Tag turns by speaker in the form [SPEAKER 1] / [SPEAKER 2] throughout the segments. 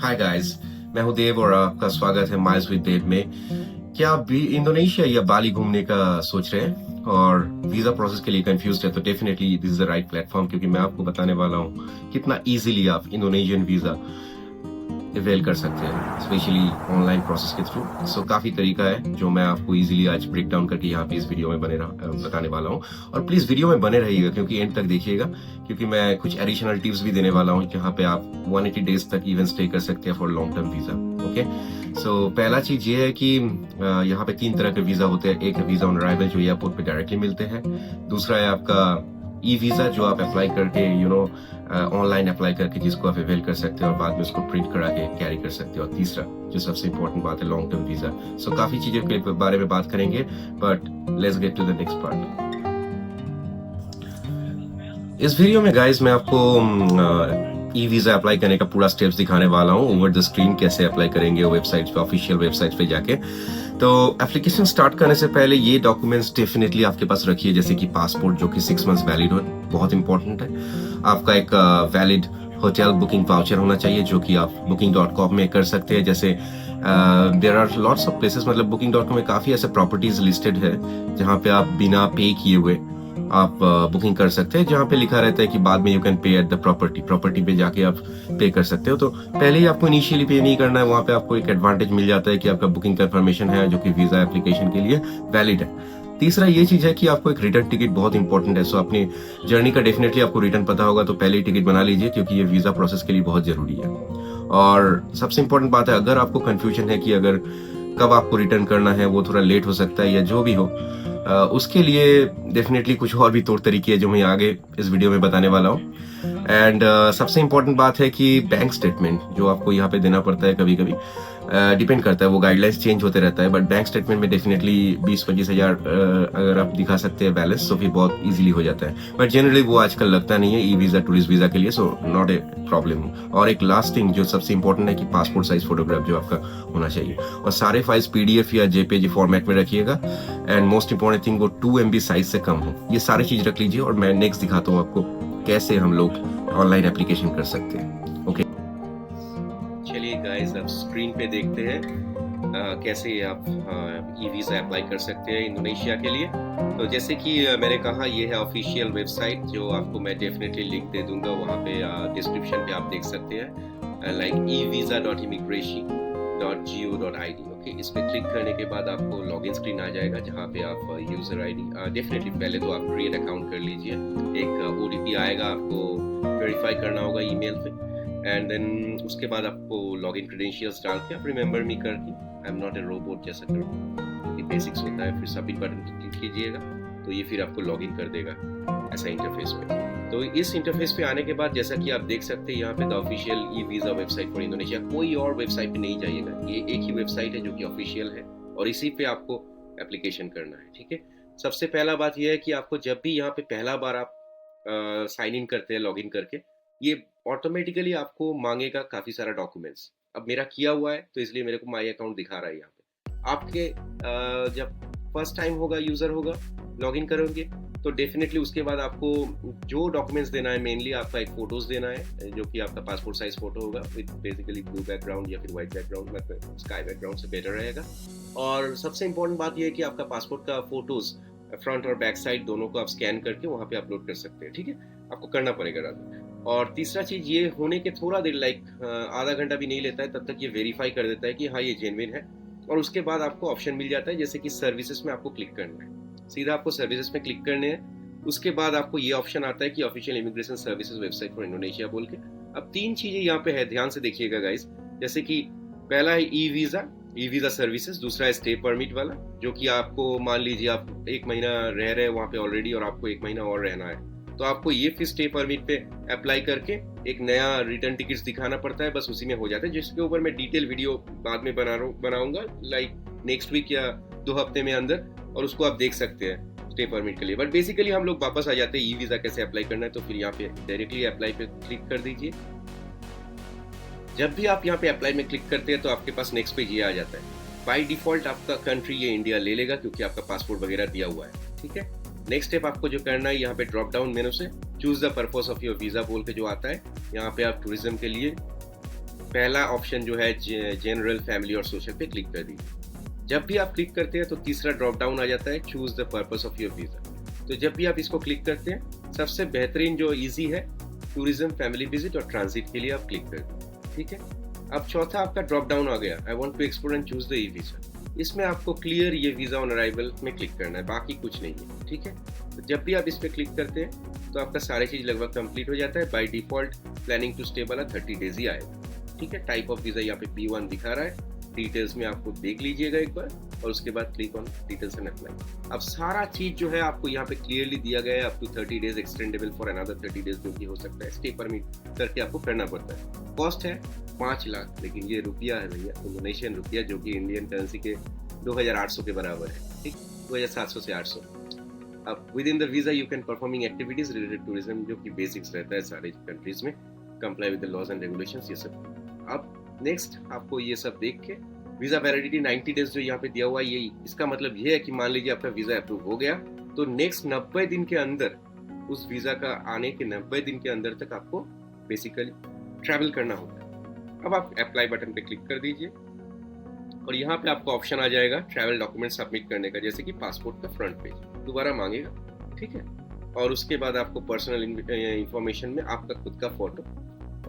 [SPEAKER 1] Hi guys, मैं हूं देव और आपका स्वागत है माइल्स विद देव में। क्या आप भी इंडोनेशिया या बाली घूमने का सोच रहे हैं और वीजा प्रोसेस के लिए कंफ्यूज है तो definitely this is the right platform, क्योंकि मैं आपको बताने वाला हूं कितना इजीली आप इंडोनेशियन वीजा अवेल कर सकते हैं, स्पेशली ऑनलाइन प्रोसेस के थ्रू। सो काफी तरीका है जो मैं आपको इजीली आज ब्रेक डाउन करके यहाँ पे इस वीडियो में बताने वाला हूँ। और प्लीज वीडियो में बने रहिएगा क्योंकि एंड तक देखिएगा, क्योंकि मैं कुछ एडिशनल टिप्स भी देने वाला हूँ जहाँ पे आप 180 डेज तक इवन स्टे कर सकते हैं for long term visa. Okay, so पहला चीज ये है कि यहाँ पे 3 तरह के वीजा होते हैं। एक है वीजा ऑन अराइवल जो एयरपोर्ट पे डायरेक्टली मिलते हैं। दूसरा है आपका ई वीजा जो आप अप्लाई करके ऑनलाइन अप्लाई करके जिसको आप अवेल कर सकते हैं और बाद में उसको प्रिंट करा के कैरी कर सकते हो। और तीसरा जो सबसे इम्पोर्टेंट बात है लॉन्ग टर्म वीजा। सो काफी चीजों के बारे में बात करेंगे, but let's get to the next part. इस वीडियो में गाइस मैं आपको ई वीजा अप्लाई करने का पूरा स्टेप्स दिखाने वाला हूँ ओवर द स्क्रीन, कैसे अप्लाई करेंगे वेबसाइट पे, ऑफिशियल वेबसाइट पे जाके। तो एप्लीकेशन स्टार्ट करने से पहले ये डॉक्यूमेंट्स डेफिनेटली आपके पास रखिए, जैसे कि पासपोर्ट जो कि 6 मंथ्स वैलिड हो, बहुत इंपॉर्टेंट है। आपका एक वैलिड होटल बुकिंग वाउचर होना चाहिए जो कि आप booking.com में कर सकते हैं। जैसे there are lots of places, मतलब booking.com में काफी ऐसे प्रॉपर्टीज लिस्टेड है जहाँ पे आप बिना पे किए हुए आप बुकिंग कर सकते हैं, जहाँ पे लिखा रहता है कि बाद में you can pay at the property पे जाके आप पे कर सकते हो। तो पहले ही आपको इनिशियली पे नहीं करना है, वहाँ पे आपको एक एडवांटेज मिल जाता है कि आपका बुकिंग कंफर्मेशन है जो कि वीजा एप्लीकेशन के लिए वैलिड है। तीसरा ये चीज है कि आपको एक रिटर्न टिकट बहुत इंपॉर्टेंट है। सो अपनी जर्नी का डेफिनेटली आपको रिटर्न पता होगा तो पहले ही टिकट बना लीजिए, क्योंकि ये वीजा प्रोसेस के लिए बहुत जरूरी है। और सबसे इंपॉर्टेंट बात है, अगर आपको कंफ्यूजन है कि अगर कब आपको रिटर्न करना है, वो थोड़ा लेट हो सकता है या जो भी हो, उसके लिए डेफिनेटली कुछ और भी तौर तरीके हैं जो मैं आगे इस वीडियो में बताने वाला हूँ। एंड सबसे इंपॉर्टेंट बात है कि बैंक स्टेटमेंट जो आपको यहाँ पे देना पड़ता है, कभी कभी डिपेंड करता है, वो गाइडलाइंस चेंज होते रहता है, बट बैंक स्टेटमेंट में डेफिनेटली 20-25 हजार अगर आप दिखा सकते हैं बैलेंस तो फिर बहुत इजीली हो जाता है। बट जनरली वो आजकल लगता नहीं है ई वीजा टूरिस्ट वीजा के लिए, सो नॉट ए प्रॉब्लम। और एक लास्ट थिंग जो सबसे इंपॉर्टेंट है कि पासपोर्ट साइज फोटोग्राफ जो आपका होना चाहिए, और सारे फाइल्स पीडीएफ या जेपीजी फॉर्मेट में रखिएगा। एंड मोस्ट इंपॉर्टेंट थिंग वो 2 MB साइज से कम हो। ये सारी चीज रख लीजिए और मैं नेक्स्ट दिखाता हूँ आपको कैसे हम लोग ऑनलाइन एप्लीकेशन कर सकते हैं। ओके, चलिए गाइस अब स्क्रीन पे देखते हैं कैसे आप ई वीजा अप्लाई कर सकते हैं इंडोनेशिया के लिए। तो जैसे कि मैंने कहा, ये है ऑफिशियल वेबसाइट जो आपको मैं डेफिनेटली लिंक दे दूंगा, वहाँ पे डिस्क्रिप्शन पे आप देख सकते हैं, लाइक evisa.immigration.go.id। ओके, इस पे क्लिक करने के बाद आपको लॉगिन स्क्रीन आ जाएगा जहाँ पे आप यूजर आईडी डेफिनेटली पहले तो आप क्रिएट अकाउंट कर लीजिए। एक ओटीपी आएगा, आपको वेरीफाई करना होगा ईमेल पे, एंड देन उसके बाद आपको लॉगिन क्रेडेंशियल्स डाल के आप रिमेंबर मी करके, I am not a robot जैसा करो, ये बेसिक्स होता है। फिर सबमिट बटन पर क्लिक कीजिएगा तो ये फिर आपको लॉगिन कर देगा ऐसा इंटरफेस पे। तो इस इंटरफेस पे आने के बाद जैसा कि आप देख सकते हैं यहाँ पे the official e visa website for Indonesia, कोई और वेबसाइट पे नहीं जाइएगा, ये एक ही वेबसाइट है जो कि ऑफिशियल है और इसी पे आपको एप्लीकेशन करना है। ठीक है, सबसे पहला बात यह है कि आपको जब भी यहाँ पे पहला बार आप साइन इन करते हैं लॉगिन करके, ये ऑटोमेटिकली आपको मांगेगा काफी सारा डॉक्यूमेंट्स। अब मेरा किया हुआ है तो इसलिए मेरे को माई अकाउंट दिखा रहा है यहाँ पे। आपके जब फर्स्ट टाइम होगा, यूजर होगा, लॉगिन करोगे तो डेफिनेटली उसके बाद आपको जो डॉक्यूमेंट्स देना है, मेनली आपका एक फोटोज देना है जो कि आपका पासपोर्ट साइज फोटो होगा विद बेसिकली ब्लू बैकग्राउंड या फिर व्हाइट बैकग्राउंड, मतलब स्काई बैकग्राउंड से बेटर रहेगा। और सबसे इंपॉर्टेंट बात यह है कि आपका पासपोर्ट का फोटोज फ्रंट और बैक साइड दोनों को आप स्कैन करके वहाँ पे अपलोड कर सकते हैं। ठीक है, आपको करना पड़ेगा रात। और तीसरा चीज, ये होने के थोड़ा देर लाइक आधा घंटा भी नहीं लेता है, तब तक ये वेरीफाई कर देता है कि हाँ ये जेन्युइन है। और उसके बाद आपको ऑप्शन मिल जाता है जैसे कि सर्विसेज में आपको क्लिक करना है, सीधा आपको सर्विसेज में क्लिक करने हैं। उसके बाद आपको ये ऑप्शन आता है कि official immigration services website for Indonesia बोल के। अब 3 चीजें यहाँ पे है, ध्यान से देखिएगा गाइस। जैसे कि पहला है ई वीजा सर्विसेज, दूसरा है स्टे परमिट वाला जो कि आपको मान लीजिए आप 1 महीना रह रहे हैं वहाँ पे ऑलरेडी और आपको 1 महीना और रहना है, तो आपको ये फिर स्टे परमिट पे अप्लाई करके एक नया रिटर्न टिकट्स दिखाना पड़ता है, बस उसी में हो जाता है, जिसके ऊपर मैं डिटेल वीडियो बाद में बनाऊंगा लाइक नेक्स्ट वीक या 2 हफ्ते में अंदर, और उसको आप देख सकते हैं स्टे परमिट के लिए। बट बेसिकली हम लोग वापस आ जाते हैं ई वीजा कैसे अप्लाई करना है, तो फिर यहाँ पे डायरेक्टली अप्लाई पे क्लिक कर दीजिए। जब भी आप यहाँ पे अप्लाई में क्लिक करते हैं तो आपके पास नेक्स्ट पेज ये आ जाता है। बाय डिफॉल्ट आपका कंट्री ये इंडिया ले लेगा क्योंकि आपका पासपोर्ट वगैरह दिया हुआ है। ठीक है, नेक्स्ट स्टेप आपको जो करना है, यहाँ पे ड्रॉप डाउन मेनू से choose the purpose of your visa बोल के जो आता है, यहाँ पे आप टूरिज्म के लिए पहला ऑप्शन जो है जनरल, फैमिली और सोशल पे क्लिक कर दीजिए। जब भी आप क्लिक करते हैं तो तीसरा ड्रॉप डाउन आ जाता है, choose the purpose of your visa. तो जब भी आप इसको क्लिक करते हैं, सबसे बेहतरीन जो इजी है टूरिज्म, फैमिली विजिट और ट्रांजिट के लिए आप क्लिक कर दें। ठीक है, अब चौथा आपका ड्रॉप डाउन आ गया, I want to explore and choose the e visa. इसमें आपको क्लियर ये वीज़ा ऑन अराइवल में क्लिक करना है, बाकी कुछ नहीं है। ठीक है, तो जब भी आप इस पर क्लिक करते हैं तो आपका सारी चीज़ लगभग कंप्लीट हो जाता है। By default planning to stay वाला 30 डेज ही आएगा। ठीक है, टाइप ऑफ वीज़ा यहाँ पे P1 दिखा रहा है, डिटेल्स में आपको देख लीजिएगा एक बार और उसके बाद click on details and apply. अब सारा चीज जो है आपको यहाँ पे क्लियरली दिया गया है, up to 30 days extendable for another 30 days जो कि हो सकता है, स्टे परमिट करके आपको करना पड़ता है। कॉस्ट है 5 लाख, लेकिन ये रुपया है भैया, इंडोनेशियन रुपया, जो कि इंडियन करेंसी के 2800 के बराबर है। ठीक, 2700 से 800। अब within the visa you can performing activities related tourism, जो कि बेसिक्स रहता है सारे कंट्रीज में, comply with the laws and regulations, ये सब। अब नेक्स्ट आपको ये सब देख के वीजा वैलिडिटी 90 डेज जो यहाँ पे दिया हुआ है, ये इसका मतलब ये है कि मान लीजिए आपका वीजा अप्रूव हो गया तो नेक्स्ट 90 दिन के अंदर, उस वीजा का आने के 90 दिन के अंदर तक आपको बेसिकली ट्रैवल करना होगा। अब आप अप्लाई बटन पे क्लिक कर दीजिए और यहाँ पे आपको ऑप्शन आ जाएगा ट्रैवल डॉक्यूमेंट सबमिट करने का, जैसे कि पासपोर्ट का फ्रंट पेज दोबारा मांगेगा। ठीक है, और उसके बाद आपको पर्सनल इंफॉर्मेशन में आपका खुद का फोटो,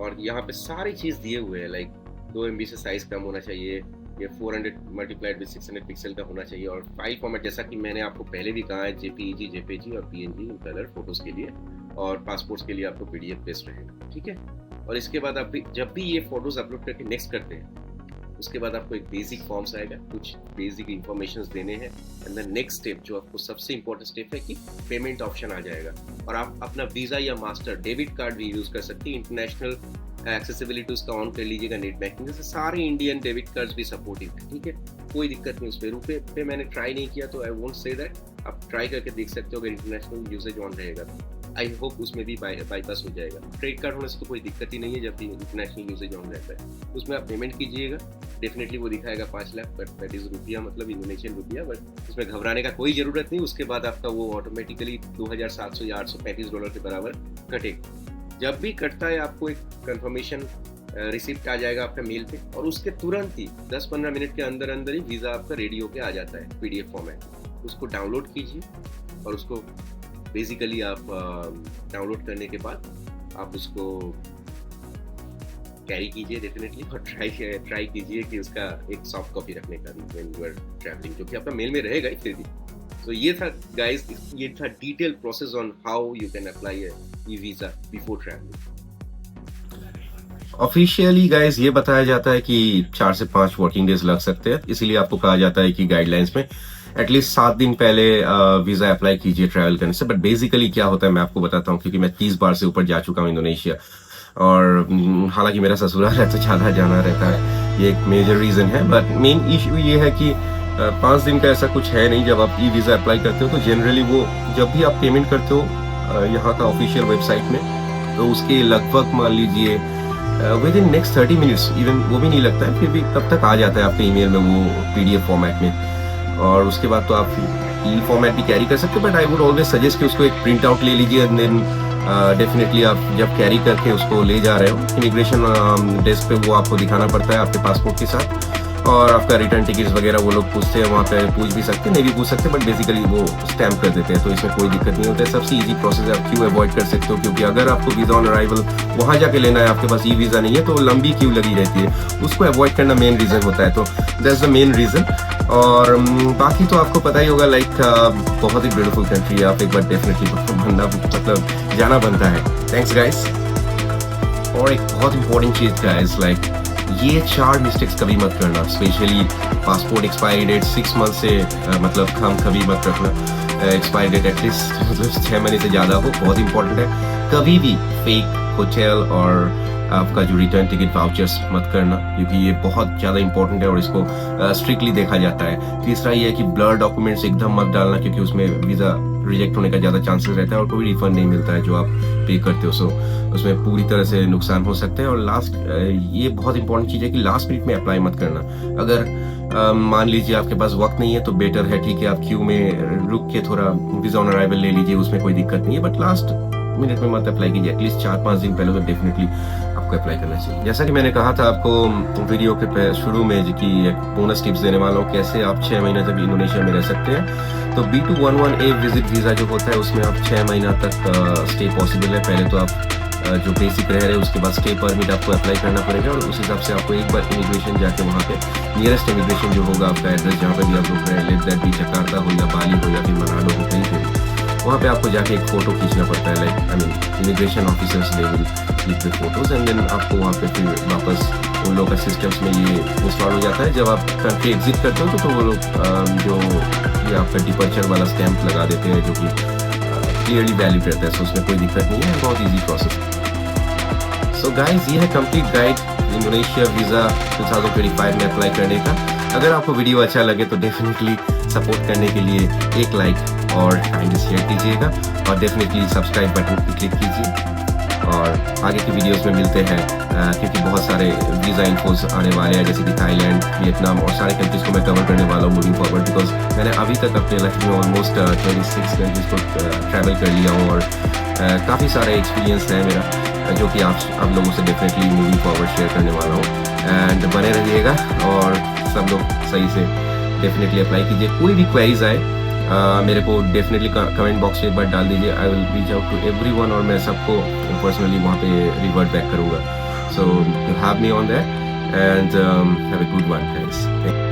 [SPEAKER 1] और यहाँ पे सारी चीज दिए हुए हैं, लाइक 2 MB से साइज कम होना चाहिए, ये 400 मल्टीप्लाइड विद 600 पिक्सल का होना चाहिए, और फाइल फॉर्मेट जैसा कि मैंने आपको पहले भी कहा है, JPEG और PNG इन कलर फोटोज के लिए, और पासपोर्ट्स के लिए आपको PDF बेस्ड रहेगा। ठीक है, और इसके बाद आप जब भी ये फोटोज अपलोड करके नेक्स्ट करते हैं, उसके बाद आपको एक बेसिक फॉर्म्स आएगा, कुछ बेसिक इंफॉर्मेशंस देने हैं, एंड द नेक्स्ट स्टेप जो आपको सबसे इंपॉर्टेंट स्टेप है कि पेमेंट ऑप्शन आ जाएगा, और आप अपना वीजा या मास्टर डेबिट कार्ड भी यूज कर सकते हैं। इंटरनेशनल एक्सेसिबिलिटी उसका ऑन कर लीजिएगा, नेट बैंकिंग जैसे सारे इंडियन डेबिट कार्ड्स भी सपोर्टिव है। ठीक है, कोई दिक्कत नहीं उस पर। रुपए पे मैंने ट्राई नहीं किया तो आई वोंट से दैट, आप ट्राई करके देख सकते हो अगर इंटरनेशनल यूजेज ऑन रहेगा तो। आई होप उसमें भी बाईपास हो जाएगा। क्रेडिट कार्ड होने से तो कोई दिक्कत ही नहीं है जब भी इंटरनेशनल यूजेज ऑन रहता है। उसमें आप पेमेंट कीजिएगा, डेफिनेटली वो दिखाएगा 5 लाख, बट दैट इज रुपया, मतलब इंडोनेशियन रुपया, बट उसमें घबराने का कोई जरूरत नहीं। उसके बाद आपका वो ऑटोमेटिकली $2700 या $835 के बराबर कटेगा। जब भी कटता है आपको एक कंफर्मेशन रिसिप्ट आ जाएगा आपका मेल पे, और उसके तुरंत ही 10-15 मिनट के अंदर अंदर ही वीज़ा आपका रेडी होके आ जाता है PDF फॉर्मेट। उसको डाउनलोड कीजिए और उसको बेसिकली आप डाउनलोड करने के बाद आप उसको कैरी कीजिए डेफिनेटली, और ट्राई कीजिए कि उसका एक सॉफ्ट कॉपी रखने का व्हेन यू आर ट्रैवलिंग, जो कि आपका मेल में रहेगा ही फिर भी। तो ये था गाइस, ये था detail process on how you can apply e visa before travelling.
[SPEAKER 2] Officially guys ये बताया जाता है कि 4 से 5 वर्किंग डेज लग सकते हैं, इसीलिए आपको कहा जाता है कि गाइडलाइंस में एटलीस्ट 7 दिन पहले वीजा अप्लाई कीजिए ट्रैवल करने से। बट बेसिकली क्या होता है मैं आपको बताता हूँ, क्योंकि मैं 30 बार से ऊपर जा चुका हूँ इंडोनेशिया, और हालांकि मेरा ससुराल है तो ज्यादा जाना रहता है, ये एक मेजर रीजन है। बट मेन इशू ये है कि 5 दिन का ऐसा कुछ है नहीं। जब आप ई वीजा अप्लाई करते हो तो जनरली वो जब भी आप पेमेंट करते हो यहाँ का ऑफिशियल वेबसाइट में, तो उसके लगभग मान लीजिए with in next 30 minutes, even वो भी नहीं लगता है, फिर भी तब तक आ जाता है आपके ईमेल में वो PDF फॉर्मेट में। और उसके बाद तो आप ई फॉर्मेट भी कैरी कर सकते हो, but I would always suggest कि उसको एक प्रिंट आउट ले लीजिए, एंड देन डेफिनेटली आप जब कैरी करके उसको ले जा रहे हो इमिग्रेशन डेस्क पे, वो आपको दिखाना पड़ता है आपके पासपोर्ट के साथ, और आपका रिटर्न टिकट्स वगैरह वो लोग पूछते हैं, वहाँ पे पूछ भी सकते हैं, नहीं भी पूछ सकते, बट बेसिकली वो स्टैम्प कर देते हैं, तो इसमें कोई दिक्कत नहीं होता है। सबसे इजी प्रोसेस है, आप क्यू अवॉइड कर सकते हो, क्योंकि अगर आपको वीजा ऑन अराइवल वहाँ जाके लेना है, आपके पास ई वीजा नहीं है, तो लंबी क्यू लगी रहती है, उसको अवॉइड करना मेन रीजन होता है। तो दैट्स द मेन रीजन। और बाकी तो आपको पता ही होगा, लाइक बहुत ही ब्यूटीफुल कंट्री है, आप एक बार डेफिनेटली बनना, मतलब जाना बनता है। Thanks guys. और एक बहुत इंपॉर्टेंट चीज गाइस, लाइक ये 4 मिस्टेक्स कभी मत करना, specially passport expiry date 6 month से मतलब कम कभी मत रखना। एक्सपायरी डेट एटलीस्ट मतलब 6 महीने से ज़्यादा हो, बहुत इंपॉर्टेंट है। कभी भी फेक होटल और आपका जो रिटर्न टिकट वाउचर्स मत करना, क्योंकि ये बहुत ज़्यादा इंपॉर्टेंट है और इसको स्ट्रिक्टली देखा जाता है। तीसरा ये है कि ब्लर डॉक्यूमेंट्स एकदम मत डालना, क्योंकि उसमें वीज़ा रिजेक्ट होने का ज़्यादा चांसेस रहता है और कोई रिफंड नहीं मिलता है जो आप पे करते हो, सो उसमें पूरी तरह से नुकसान हो सकता है। और लास्ट ये बहुत इंपॉर्टेंट चीज़ है कि लास्ट मिनट में अप्लाई मत करना। अगर मान लीजिए आपके पास वक्त नहीं है तो बेटर है, ठीक है, आप क्यू में रुक के थोड़ा वीजा ऑन अराइवल ले लीजिए, उसमें कोई दिक्कत नहीं है, बट लास्ट मिनट में मत अप्लाई कीजिए। एटलीस्ट 4-5 दिन पहले तो डेफिनेटली आपको अप्लाई करना चाहिए। जैसा कि मैंने कहा था आपको वीडियो के शुरू में कि एक बोनस टिप्स देने वाला हूँ कैसे आप 6 महीने तक इंडोनेशिया में रह सकते हैं। तो B211A विजिट वीज़ा जो होता है उसमें आप 6 महीना तक स्टे पॉसिबल है। पहले तो आप जो बेसिक रह रहे हैं उसके बाद स्टे परमिट आपको अप्लाई करना पड़ेगा और उस हिसाब से आपको एक बार इमिग्रेशन जाके वहाँ पे नियरेस्ट इमिग्रेशन जो होगा आपका एड्रेस जहाँ पे भी आप लोग रहे, लेट दैट भी जकार्ता हो या बाली हो या फिर मनालो हो, कहीं पे भी वहाँ पे आपको जाके एक फ़ोटो खींचना पड़ता है। Like I mean immigration officers they will click the photos and then आपको वहाँ पे फिर वापस उन लोगों का सिस्टम्स में ये इंस्टॉल हो जाता है। जब आप कंट्री एग्जिट करते हो तो वो लोग जो ये आपका डिपर्चर वाला स्टैंप लगा देते हैं जो कि क्लियरली वैलिड रहता है, सो उसमें कोई दिक्कत नहीं है, बहुत ईजी प्रोसेस। सो गाइज ये है कंप्लीट गाइड इंडोनेशिया वीज़ा 2025 में अप्लाई करने का। अगर आपको वीडियो अच्छा लगे तो डेफिनेटली सपोर्ट करने के लिए एक लाइक और काइंडली शेयर कीजिएगा और डेफिनेटली सब्सक्राइब बटन पर क्लिक कीजिए और आगे की वीडियोस में मिलते हैं क्योंकि बहुत सारे वीज़ा इन्फोस आने वाले हैं जैसे कि थाईलैंड, वियतनाम और सारे कंट्रीज़ को मैं कवर करने वाला हूँ मूविंग फॉरवर्ड, बिकॉज मैंने अभी तक अपने लाइफ में ऑलमोस्ट 26 कंट्रीज़ को ट्रैवल कर लिया हूँ और काफ़ी सारा एक्सपीरियंस है मेरा जो कि आप लोगों से डेफिनेटली मूविंग फॉरवर्ड शेयर करने वाला हूँ। एंड बने रहिएगा और सब लोग सही से डेफिनेटली अप्लाई कीजिए। कोई भी क्वेरीज आए मेरे को डेफिनेटली कमेंट बॉक्स में एक बार डाल दीजिए। I will reach out to everyone और मैं सबको पर्सनली वहाँ पे रिवर्ट बैक करूँगा। So you have me on that and have a good one guys.